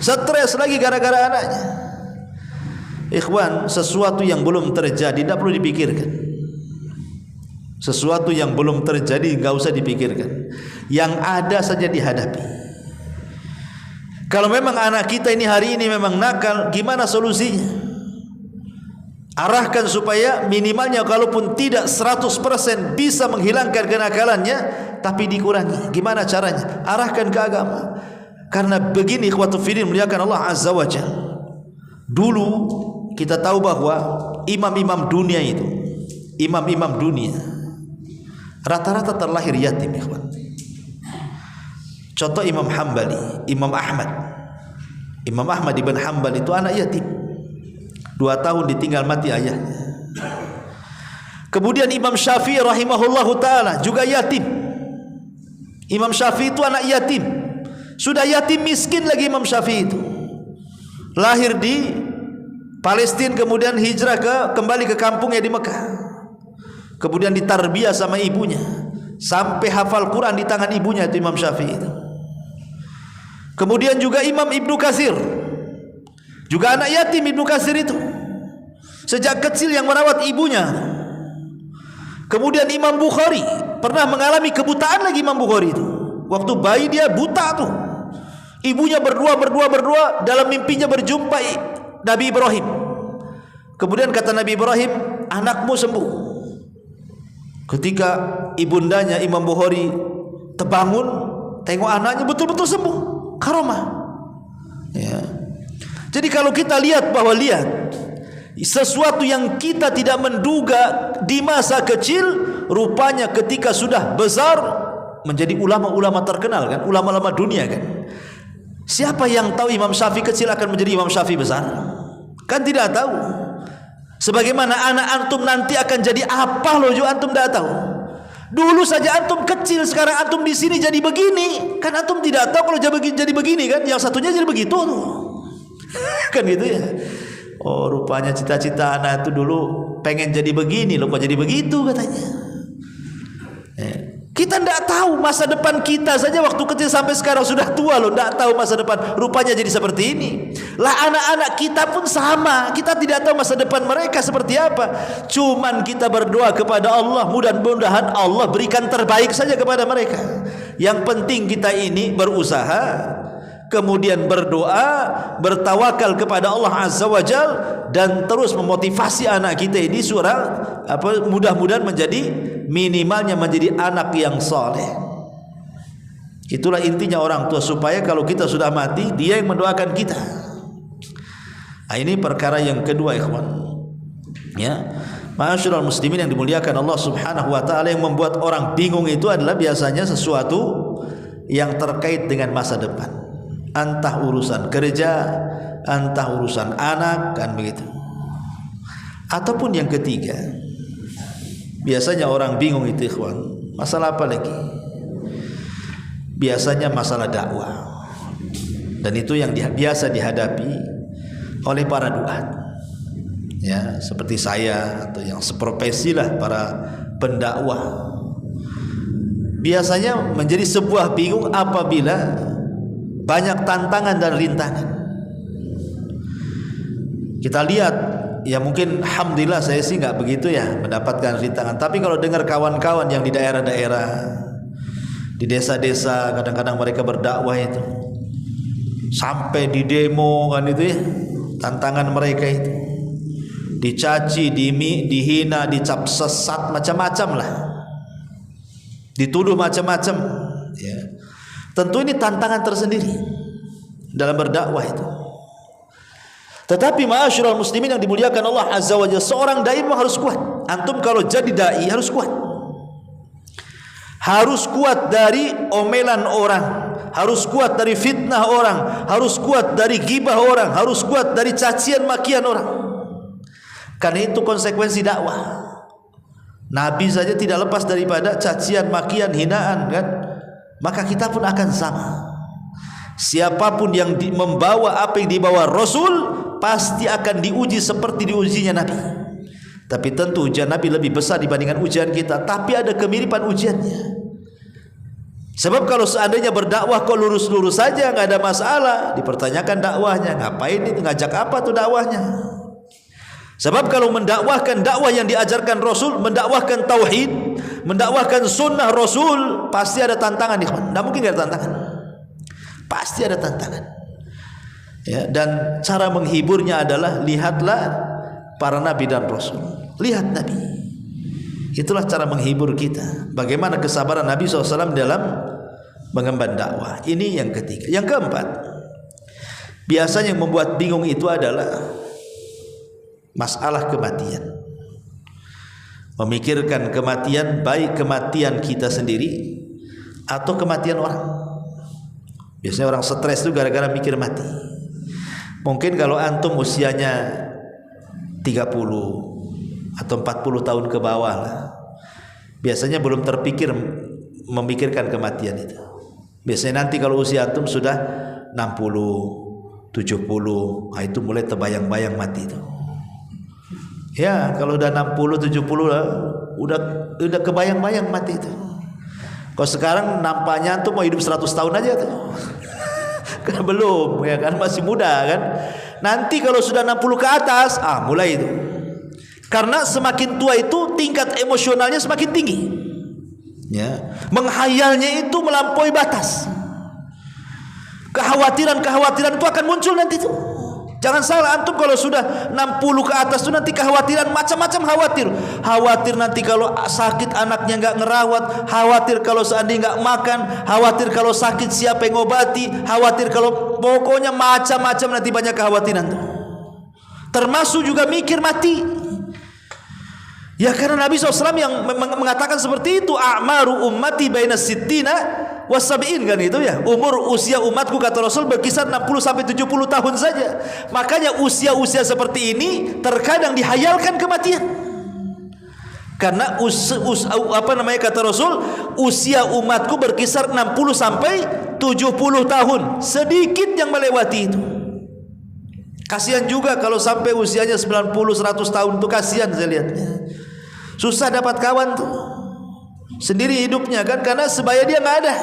Speaker 1: Stres lagi gara-gara anaknya. Ikhwan, sesuatu yang belum terjadi tidak perlu dipikirkan. Sesuatu yang belum terjadi enggak usah dipikirkan. Yang ada saja dihadapi. Kalau memang anak kita ini hari ini memang nakal, gimana solusinya? Arahkan supaya minimalnya kalaupun tidak 100% bisa menghilangkan kenakalannya, tapi dikurangi. Gimana caranya? Arahkan ke agama. Karena begini ikhwatu fiddin, muliakan Allah Azza wa Jalla. Dulu kita tahu bahwa imam-imam dunia itu, imam-imam dunia rata-rata terlahir yatim, ikhwan. Contoh Imam Hambali, Imam Ahmad. Imam Ahmad ibn Hanbal itu anak yatim. 2 tahun ditinggal mati ayahnya. Kemudian Imam Syafi'i rahimahullahu ta'ala juga yatim. Imam Syafi'i itu anak yatim. Sudah yatim miskin lagi Imam Syafi'i itu. Lahir di Palestina, kemudian hijrah kembali ke kampungnya di Mekah. Kemudian ditarbiyah sama ibunya. Sampai hafal Quran di tangan ibunya itu Imam Syafi'i itu. Kemudian juga Imam Ibnu Katsir. Juga anak yatim Ibnu Katsir itu. Sejak kecil yang merawat ibunya. Kemudian Imam Bukhari pernah mengalami kebutaan lagi Imam Bukhari itu. Waktu bayi dia buta tuh. Ibunya berdua dalam mimpinya berjumpa Nabi Ibrahim. Kemudian kata Nabi Ibrahim, anakmu sembuh. Ketika ibundanya Imam Bukhari terbangun, tengok anaknya betul-betul sembuh. Karomah. Ya. Jadi kalau kita lihat sesuatu yang kita tidak menduga di masa kecil, rupanya ketika sudah besar menjadi ulama-ulama terkenal kan, ulama-ulama dunia kan. Siapa yang tahu Imam Syafi'i kecil akan menjadi Imam Syafi'i besar? Kan tidak tahu. Sebagaimana anak antum nanti akan jadi apa loh juga antum tidak tahu. Dulu saja antum kecil, sekarang antum di sini jadi begini, kan antum tidak tahu kalau jadi begini kan, yang satunya jadi begitu tuh. Kan gitu ya. Oh rupanya cita-cita anak itu dulu pengen jadi begini loh, kok jadi begitu katanya. Kita tidak tahu masa depan kita saja waktu kecil sampai sekarang sudah tua loh, tidak tahu masa depan, rupanya jadi seperti ini. Lah anak-anak kita pun sama, kita tidak tahu masa depan mereka seperti apa. Cuman kita berdoa kepada Allah, mudah-mudahan Allah berikan terbaik saja kepada mereka. Yang penting kita ini berusaha, kemudian berdoa, bertawakal kepada Allah Azza wa Jal, dan terus memotivasi anak kita ini mudah-mudahan menjadi, minimalnya menjadi anak yang saleh. Itulah intinya orang tua, supaya kalau kita sudah mati dia yang mendoakan kita. Nah, ini perkara yang kedua, ikhwan. Ya, ma'asyiral muslimin yang dimuliakan Allah Subhanahu wa taala, yang membuat orang bingung itu adalah biasanya sesuatu yang terkait dengan masa depan. Entah urusan kerja, entah urusan anak, kan begitu. Ataupun yang ketiga, biasanya orang bingung itu, ikhwan, masalah apa lagi? Biasanya masalah dakwah. Dan itu yang biasa dihadapi oleh para duat. Ya, seperti saya atau yang seprofesi lah, para pendakwah. Biasanya menjadi sebuah bingung apabila banyak tantangan dan rintangan. Kita lihat, ya mungkin alhamdulillah saya sih nggak begitu ya mendapatkan rintangan. Tapi kalau dengar kawan-kawan yang di daerah-daerah, di desa-desa, kadang-kadang mereka berdakwah itu sampai di demo, kan itu ya, tantangan mereka itu dicaci, dihina, dicap sesat, macam-macam lah, dituduh macam-macam. Ya, tentu ini tantangan tersendiri dalam berdakwah itu. Tetapi ma'asyiral muslimin yang dimuliakan Allah Azza wa Jalla, seorang dai memang harus kuat. Antum kalau jadi dai harus kuat. Harus kuat dari omelan orang, harus kuat dari fitnah orang, harus kuat dari ghibah orang, harus kuat dari cacian makian orang. Karena itu konsekuensi dakwah. Nabi saja tidak lepas daripada cacian, makian, hinaan, kan? Maka kita pun akan sama. Siapapun yang membawa apa yang dibawa Rasul, pasti akan diuji seperti diujinya Nabi. Tapi tentu ujian Nabi lebih besar dibandingkan ujian kita, tapi ada kemiripan ujiannya. Sebab kalau seandainya berdakwah kok lurus-lurus saja, nggak ada masalah, dipertanyakan dakwahnya, ngapain itu, ngajak apa tuh dakwahnya? Sebab kalau mendakwahkan dakwah yang diajarkan Rasul, mendakwahkan tauhid, mendakwahkan sunnah Rasul, pasti ada tantangan, ikhwan. Tidak mungkin tidak ada tantangan, pasti ada tantangan. Ya, dan cara menghiburnya adalah lihatlah para nabi dan Rasul, lihat Nabi. Itulah cara menghibur kita. Bagaimana kesabaran Nabi SAW dalam mengemban dakwah. Ini yang ketiga. Yang keempat, biasanya yang membuat bingung itu adalah masalah kematian. Memikirkan kematian, baik kematian kita sendiri atau kematian orang. Biasanya orang stres itu gara-gara mikir mati. Mungkin kalau antum usianya 30 atau 40 tahun ke bawah lah, biasanya belum terpikir memikirkan kematian itu. Biasanya nanti kalau usia antum sudah 60, 70, nah itu mulai terbayang-bayang mati itu. Ya, kalau udah 60, 70 lah, udah kebayang-bayang mati itu. Kalau sekarang nampaknya tuh mau hidup 100 tahun aja tuh. Kan belum, ya kan, masih muda kan. Nanti kalau sudah 60 ke atas, mulai itu. Karena semakin tua itu tingkat emosionalnya semakin tinggi. Ya, menghayalnya itu melampaui batas. Kekhawatiran-kekhawatiran itu akan muncul nanti tuh. Jangan salah, antum kalau sudah 60 ke atas itu nanti kekhawatiran macam-macam khawatir. Khawatir nanti kalau sakit anaknya nggak ngerawat, khawatir kalau seandainya nggak makan, khawatir kalau sakit siapa yang ngobati, khawatir kalau, pokoknya macam-macam nanti banyak kekhawatiran tuh. Termasuk juga mikir mati. Ya karena Nabi SAW yang mengatakan seperti itu, a'maru ummati baina sittina wasab'in, kan itu ya. Umur usia umatku kata Rasul berkisar 60 sampai 70 tahun saja. Makanya usia-usia seperti ini terkadang dihayalkan kematian. Karena kata Rasul, usia umatku berkisar 60 sampai 70 tahun. Sedikit yang melewati itu. Kasihan juga kalau sampai usianya 90, 100 tahun itu, kasihan saya lihatnya. Susah dapat kawan tuh. sendiri hidupnya kan, karena sebaya dia nggak ada.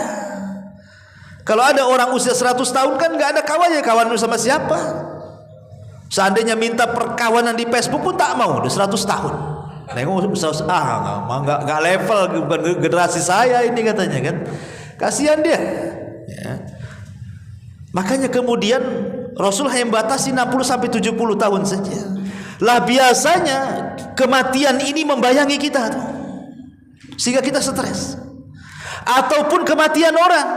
Speaker 1: Kalau ada orang usia 100 tahun kan nggak ada kawannya, kawan sama siapa? Seandainya minta perkawanan di Facebook pun tak mau, udah 100 tahun. Nengok nggak level, bukan generasi saya ini katanya kan. Kasihan dia. Ya. Makanya kemudian Rasul hanya membatasi 60 sampai 70 tahun saja. Lah biasanya kematian ini membayangi kita tuh, sehingga kita stres. Ataupun kematian orang,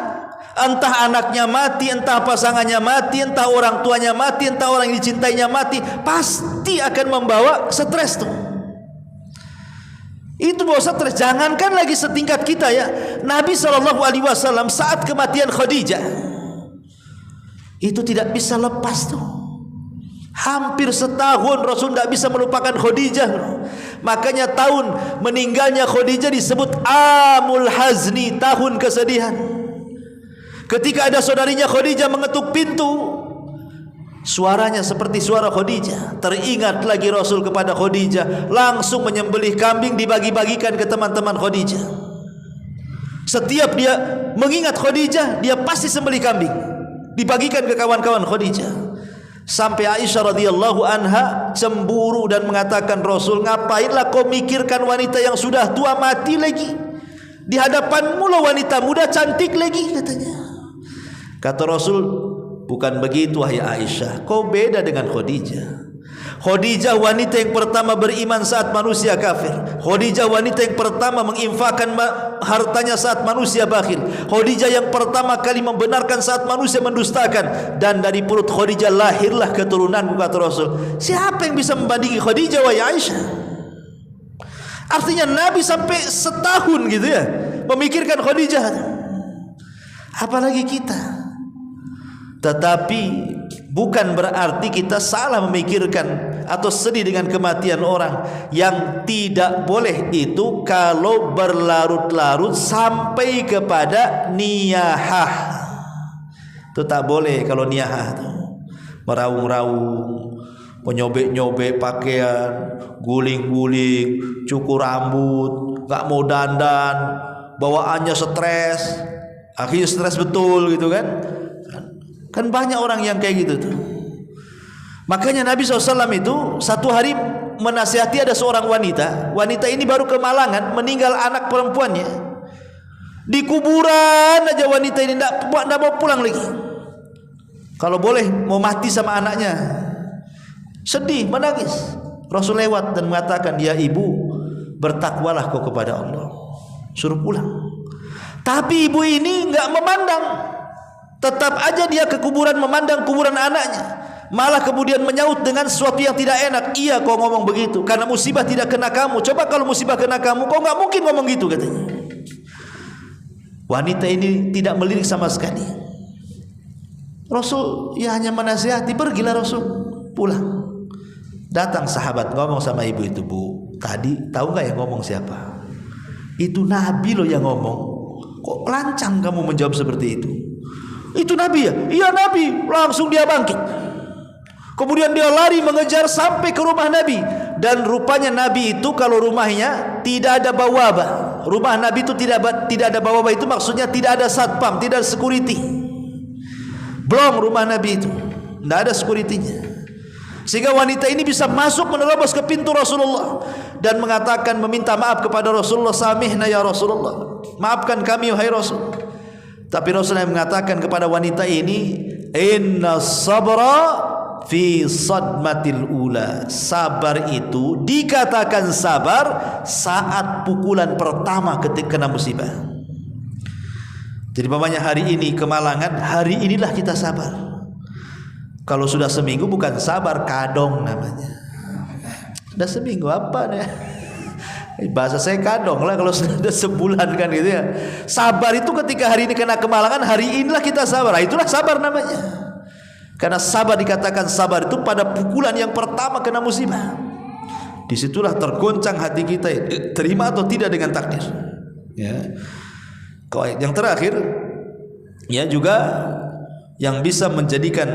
Speaker 1: entah anaknya mati, entah pasangannya mati, entah orang tuanya mati, entah orang yang dicintainya mati, pasti akan membawa stres tuh. Itu bawa stres. Jangankan lagi setingkat kita ya. Nabi SAW saat kematian Khadijah itu tidak bisa lepas tuh. Hampir setahun Rasul tidak bisa melupakan Khadijah. Makanya tahun meninggalnya Khadijah disebut Amul Hazni, tahun kesedihan. Ketika ada saudarinya Khadijah mengetuk pintu, suaranya seperti suara Khadijah. Teringat lagi Rasul kepada Khadijah, langsung menyembelih kambing, dibagi-bagikan ke teman-teman Khadijah. Setiap dia mengingat Khadijah, dia pasti sembelih kambing, dibagikan ke kawan-kawan Khadijah. Sampai Aisyah radhiyallahu anha cemburu dan mengatakan, Rasul, ngapainlah kau mikirkan wanita yang sudah tua mati lagi? Di hadapanmu lah wanita muda cantik lagi, katanya. Kata Rasul, bukan begitu wahai Aisyah, kau beda dengan Khadijah. Khadijah wanita yang pertama beriman saat manusia kafir. Khadijah wanita yang pertama menginfakkan hartanya saat manusia bakhil. Khadijah yang pertama kali membenarkan saat manusia mendustakan. Dan dari perut Khadijah lahirlah keturunanku, kata Rasul. Siapa yang bisa membandingi Khadijah wahai Aisyah? Artinya Nabi sampai setahun gitu ya memikirkan Khadijah. Apalagi kita. Tetapi bukan berarti kita salah memikirkan atau sedih dengan kematian orang. Yang tidak boleh itu kalau berlarut-larut sampai kepada niyahah. Itu tak boleh kalau niyahah itu. Meraung-raung, menyobek-nyobek pakaian, guling-guling, cukur rambut, gak mau dandan, bawaannya stres. Akhirnya stres betul gitu kan. Kan banyak orang yang kayak gitu tuh. Makanya Nabi SAW itu satu hari menasihati ada seorang wanita. Wanita ini baru ke Malangan, meninggal anak perempuannya. Di kuburan aja wanita ini tidak mau pulang lagi. Kalau boleh mau mati sama anaknya. Sedih, menangis. Rasul lewat dan mengatakan, ya ibu, bertakwalah kau kepada Allah. Suruh pulang. Tapi ibu ini enggak memandang. Tetap aja dia ke kuburan, memandang kuburan anaknya. Malah kemudian menyaut dengan sesuatu yang tidak enak. Iya kau ngomong begitu karena musibah tidak kena kamu. Coba kalau musibah kena kamu, kau nggak mungkin ngomong gitu, katanya. Wanita ini tidak melirik sama sekali. Rasul ya hanya menasihati, pergilah Rasul, pulang. Datang sahabat ngomong sama ibu itu, bu, tadi tahu nggak yang ngomong siapa? Itu Nabi loh yang ngomong. Kok lancang kamu menjawab seperti itu? Itu Nabi ya? Iya Nabi. Langsung dia bangkit. Kemudian dia lari mengejar sampai ke rumah Nabi. Dan rupanya Nabi itu kalau rumahnya tidak ada bawabah. Rumah Nabi itu tidak ada bawabah, itu maksudnya tidak ada satpam, tidak ada security. Belum rumah Nabi itu, tidak ada security-nya. Sehingga wanita ini bisa masuk menerobos ke pintu Rasulullah dan mengatakan, meminta maaf kepada Rasulullah, samihna ya Rasulullah, maafkan kami wahai Rasul. Tapi Rasulullah mengatakan kepada wanita ini, inna sabra fi sadmatil ula. Sabar itu dikatakan sabar saat pukulan pertama ketika kena musibah. Jadi mamanya hari ini kemalangan, hari inilah kita sabar. Kalau sudah seminggu bukan sabar, kadong namanya. Sudah seminggu apa nih? Bahasa saya kadong lah kalau sudah sebulan kan gitu ya. Sabar itu ketika hari ini kena kemalangan, hari inilah kita sabar. Nah, itulah sabar namanya. Karena sabar dikatakan sabar itu pada pukulan yang pertama kena musibah. Disitulah tergoncang hati kita, terima atau tidak dengan takdir. Ya. Yang terakhir, ya juga yang bisa menjadikan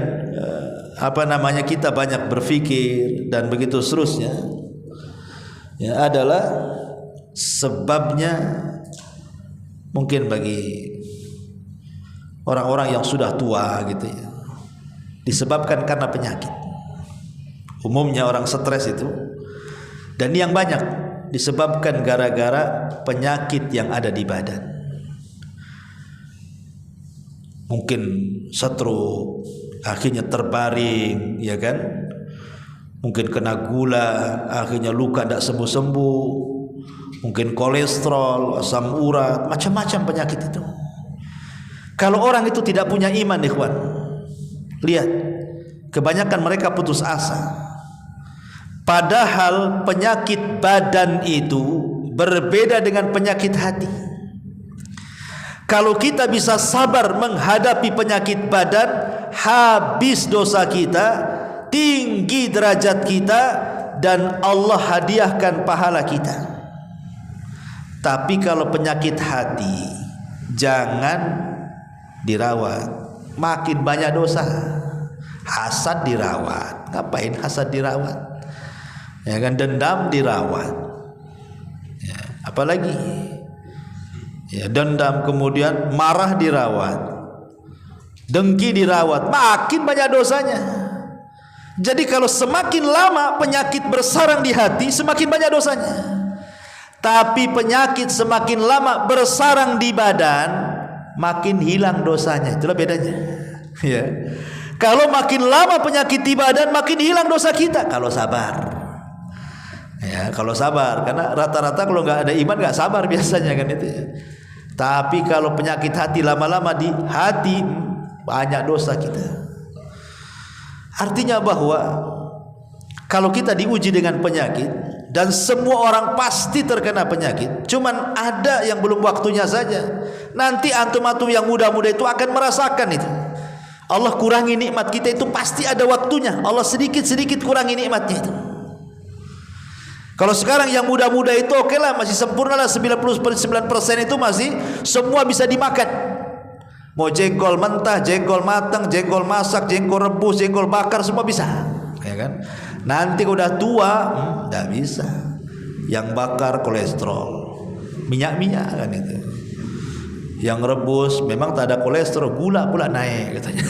Speaker 1: kita banyak berpikir dan begitu seterusnya, ya adalah sebabnya mungkin bagi orang-orang yang sudah tua gitu ya, disebabkan karena penyakit. Umumnya orang stres itu, dan yang banyak disebabkan gara-gara penyakit yang ada di badan. Mungkin stroke, akhirnya terbaring, ya kan? Mungkin kena gula, akhirnya luka tidak sembuh-sembuh. Mungkin kolesterol, asam urat, macam-macam penyakit itu. Kalau orang itu tidak punya iman, ikhwan, lihat, kebanyakan mereka putus asa. Padahal penyakit badan itu berbeda dengan penyakit hati. Kalau kita bisa sabar menghadapi penyakit badan, habis dosa kita, tinggi derajat kita, dan Allah hadiahkan pahala kita. Tapi kalau penyakit hati, jangan dirawat, makin banyak dosa. Hasad dirawat, ngapain hasad dirawat? Ya kan, dendam dirawat, ya, apalagi ya, dendam, kemudian marah dirawat, dengki dirawat, makin banyak dosanya. Jadi kalau semakin lama penyakit bersarang di hati, semakin banyak dosanya. Tapi penyakit semakin lama bersarang di badan, makin hilang dosanya. Itulah bedanya. Ya. Kalau makin lama penyakit di badan, makin hilang dosa kita. Kalau sabar. Ya, kalau sabar, karena rata-rata kalau nggak ada iman nggak sabar biasanya kan itu. Ya. Tapi kalau penyakit hati lama-lama di hati, banyak dosa kita. Artinya bahwa kalau kita diuji dengan penyakit, dan semua orang pasti terkena penyakit, cuman ada yang belum waktunya saja. Nanti antum-antum yang muda-muda itu akan merasakan itu. Allah kurangi nikmat kita itu pasti ada waktunya. Allah sedikit-sedikit kurangi nikmatnya itu. Kalau sekarang yang muda-muda itu oke lah, masih sempurna lah, 99% itu masih semua bisa dimakan. Mau jengkol mentah, jengkol matang, jengkol masak, jengkol rebus, jengkol bakar, semua bisa, ya kan? Nanti udah tua, nggak bisa. Yang bakar kolesterol, minyak-minyak kan itu. Yang rebus memang tak ada kolesterol, gula pula naik katanya.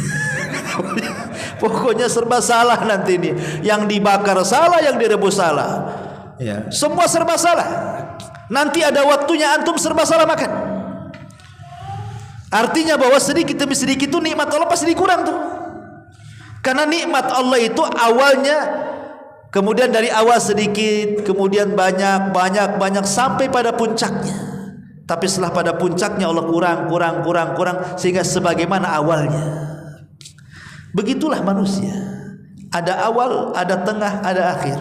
Speaker 1: Pokoknya serba salah nanti ini. Yang dibakar salah, yang direbus salah. Ya, semua serba salah. Nanti ada waktunya antum serba salah makan. Artinya bahwa sedikit demi sedikit itu nikmat Allah pasti dikurang tuh. Karena nikmat Allah itu awalnya, kemudian dari awal sedikit, kemudian banyak sampai pada puncaknya. Tapi setelah pada puncaknya Allah kurang sehingga sebagaimana awalnya. Begitulah manusia. Ada awal, ada tengah, ada akhir.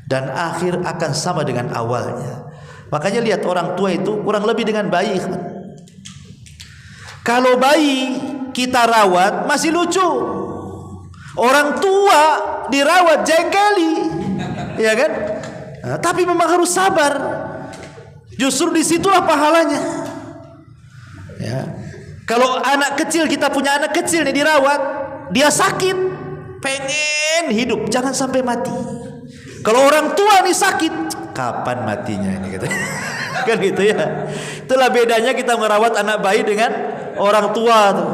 Speaker 1: Dan akhir akan sama dengan awalnya. Makanya lihat orang tua itu kurang lebih dengan bayi. Kalau bayi kita rawat masih lucu. Orang tua dirawat jengkeli, ya kan? Nah, tapi memang harus sabar. Justru disitulah pahalanya. Ya. Kalau anak kecil, kita punya anak kecil nih dirawat, dia sakit, pengen hidup, jangan sampai mati. Kalau orang tua nih sakit, kapan matinya ini gitu. Kan gitu ya. Itulah bedanya kita merawat anak bayi dengan orang tua tuh.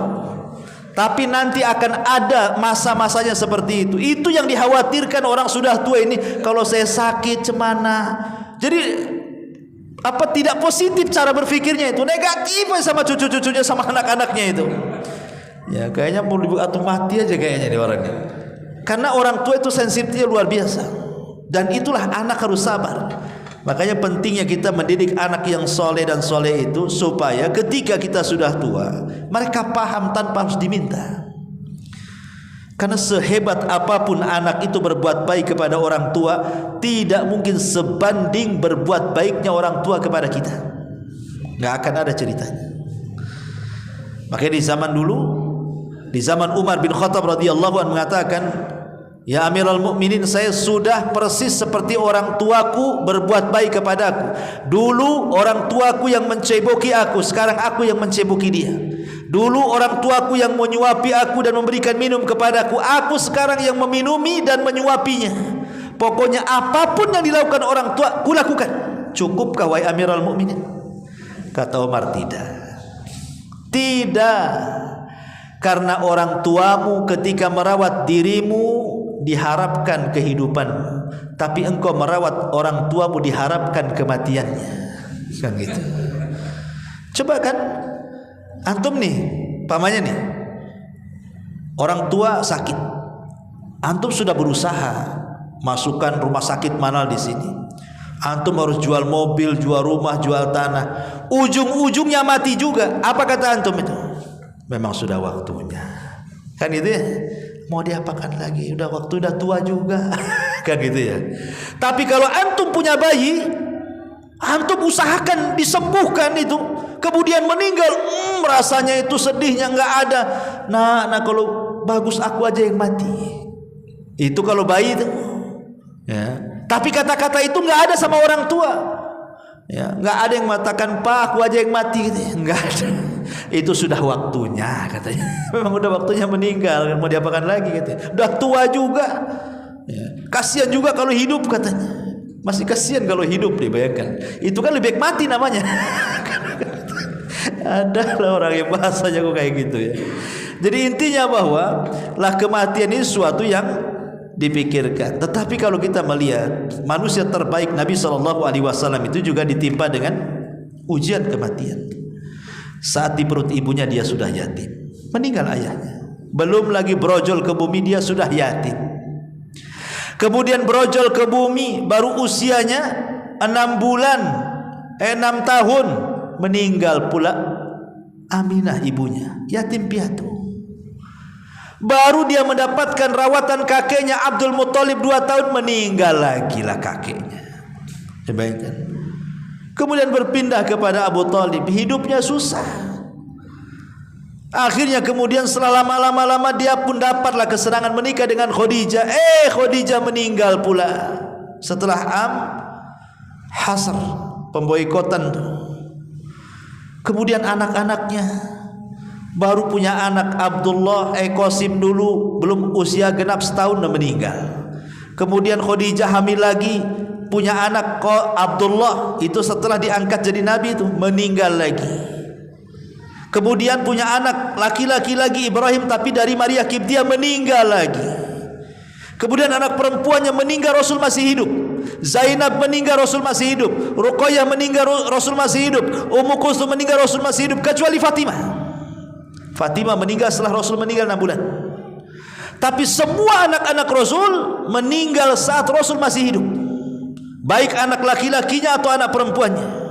Speaker 1: Tapi nanti akan ada masa-masanya seperti itu. Itu yang dikhawatirkan orang sudah tua ini. Kalau saya sakit cemana. Jadi tidak positif cara berpikirnya itu, negatif sama cucu-cucunya, sama anak-anaknya itu. Ya kayaknya mau dibuat atau mati aja kayaknya di orangnya. Karena orang tua itu sensitifnya luar biasa. Dan itulah anak harus sabar. Makanya pentingnya kita mendidik anak yang soleh dan soleh itu, supaya ketika kita sudah tua, mereka paham tanpa harus diminta. Karena sehebat apapun anak itu berbuat baik kepada orang tua, tidak mungkin sebanding berbuat baiknya orang tua kepada kita. Nggak akan ada ceritanya. Makanya di zaman dulu, di zaman Umar bin Khattab radhiyallahu anhu mengatakan, ya Amirul Mukminin, saya sudah persis seperti orang tuaku berbuat baik kepadaku. Dulu orang tuaku yang menceboki aku, sekarang aku yang menceboki dia. Dulu orang tuaku yang menyuapi aku dan memberikan minum kepadaku, aku sekarang yang meminumi dan menyuapinya. Pokoknya apapun yang dilakukan orang tua, kulakukan. Cukupkah wahai Amirul Mukminin? Kata Umar, tidak. Tidak. Karena orang tuamu ketika merawat dirimu diharapkan kehidupanmu, tapi engkau merawat orang tuamu diharapkan kematiannya. Kan gitu. Coba kan antum nih, pamannya nih, orang tua sakit, antum sudah berusaha masukkan rumah sakit mana di sini, antum harus jual mobil, jual rumah, jual tanah, ujung-ujungnya mati juga. Apa kata antum itu? Memang sudah waktunya. Kan gitu ya. Mau diapakan lagi? Udah waktu, udah tua juga. Kan gitu ya. Tapi kalau antum punya bayi, antum usahakan disembuhkan itu, kemudian meninggal, rasanya itu sedihnya nggak ada. Nah kalau bagus aku aja yang mati. Itu kalau bayi itu. Ya. Tapi kata-kata itu nggak ada sama orang tua. Ya, nggak ada yang mengatakan, Pak, aku aja yang mati gitu. Nggak ada. Itu sudah waktunya katanya. Memang udah waktunya meninggal, mau diapakan lagi katanya. Udah tua juga. Ya. Kasihan juga kalau hidup katanya. Masih kasihan kalau hidup, dibayangkan. Itu kan lebih baik mati namanya. Ada orang yang bahasanya kok kayak gitu ya. Jadi intinya bahwa lah kematian ini sesuatu yang dipikirkan. Tetapi kalau kita melihat manusia terbaik Nabi SAW itu juga ditimpa dengan ujian kematian. Saat di perut ibunya dia sudah yatim, meninggal ayahnya. Belum lagi brojol ke bumi dia sudah yatim. Kemudian brojol ke bumi baru usianya 6 bulan, 6 tahun, meninggal pula Aminah ibunya, yatim piatu. Baru dia mendapatkan rawatan kakeknya Abdul Muthalib 2 tahun, meninggal lagi lah kakeknya. Bayangkan. Kemudian berpindah kepada Abu Thalib, hidupnya susah. Akhirnya kemudian setelah lama-lama dia pun dapatlah kesenangan menikah dengan Khadijah. Khadijah meninggal pula setelah Hasr, pemboikotan tuh. Kemudian anak-anaknya baru punya anak Abdullah, Qasim dulu belum usia genap setahun dan meninggal. Kemudian Khadijah hamil lagi, punya anak Abdullah, itu setelah diangkat jadi nabi itu meninggal lagi. Kemudian punya anak laki-laki lagi Ibrahim, tapi dari Maria Kiptiah, meninggal lagi. Kemudian anak perempuannya meninggal, Rasul masih hidup. Zainab meninggal, Rasul masih hidup. Ruqayyah meninggal, Rasul masih hidup. Ummu Kulsum meninggal, Rasul masih hidup, kecuali Fatimah meninggal setelah Rasul meninggal 6 bulan. Tapi semua anak-anak Rasul meninggal saat Rasul masih hidup, baik anak laki-lakinya atau anak perempuannya.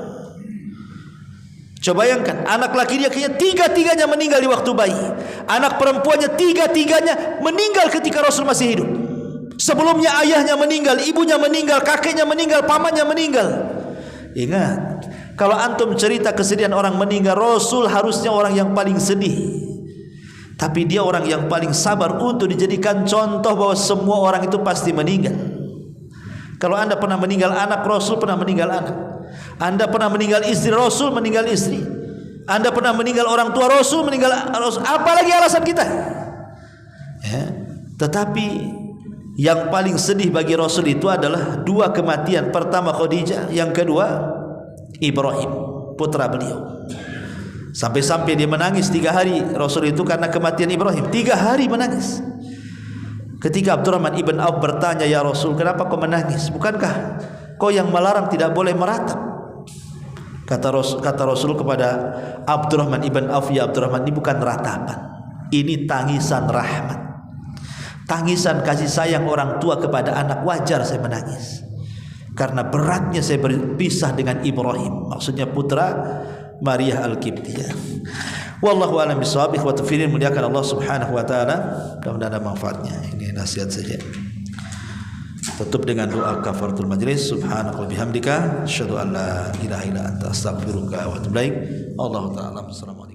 Speaker 1: Coba bayangkan, anak laki-lakinya 3-3-nya meninggal di waktu bayi, anak perempuannya 3-3-nya meninggal ketika Rasul masih hidup. Sebelumnya ayahnya meninggal, ibunya meninggal, kakeknya meninggal, pamannya meninggal. Ingat, kalau antum cerita kesedihan orang meninggal, Rasul harusnya orang yang paling sedih. Tapi dia orang yang paling sabar untuk dijadikan contoh bahwa semua orang itu pasti meninggal. Kalau anda pernah meninggal anak, Rasul pernah meninggal anak. Anda pernah meninggal istri, Rasul meninggal istri. Anda pernah meninggal orang tua, Rasul meninggal Rasul. Apalagi alasan kita ya. Tetapi yang paling sedih bagi Rasul itu adalah 2 kematian. Pertama Khadijah, yang kedua Ibrahim, putra beliau. Sampai-sampai dia menangis 3 hari Rasul itu karena kematian Ibrahim. 3 hari menangis. Ketika Abdurrahman ibn Auf bertanya, ya Rasul, kenapa kau menangis? Bukankah kau yang melarang tidak boleh meratap? Kata Rasul kepada Abdurrahman ibn Auf, ya Abdurrahman, ini bukan ratapan, ini tangisan rahmat, tangisan kasih sayang orang tua kepada anak. Wajar saya menangis karena beratnya saya berpisah dengan Ibrahim, maksudnya putra Maria Al-Qibtiyah. Wallahu a'lam bishawab. Ikhwatu fillah, muliakan Allah Subhanahu wa taala, mudah-mudahan ada manfaatnya. Ini nasihat saja. Tutup dengan doa kafaratul majlis. Subhanaka wa bihamdika asyhadu an la ilaha illa anta astaghfiruka wa atubu ilaik. Allahu ta'ala. Assalamualaikum.